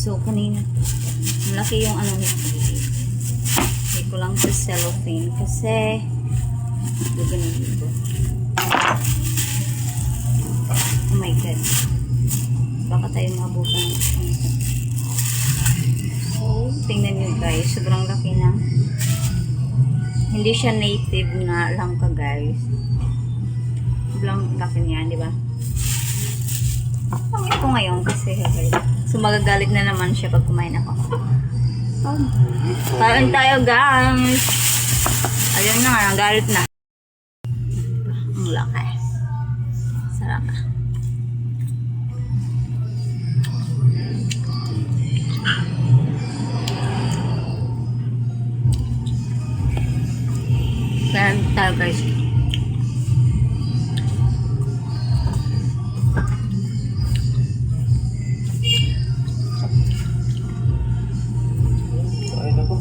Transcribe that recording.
So, kanina, malaki yung ano nito. Hindi ko lang sa cellophane kasi gaganin dito. Oh my God. Baka tayo mabutan ng ito. So, tingnan nyo guys. Sobrang laki na. Hindi siya native na langka guys. Sobrang laki niya, di ba? Pangit ko ngayon kasi so magagalit na naman siya pag kumain ako. Kain tayo guys. Ayun na nga, nagalit na. Ang laki. Sarap. Kain tayo guys. Kain ako.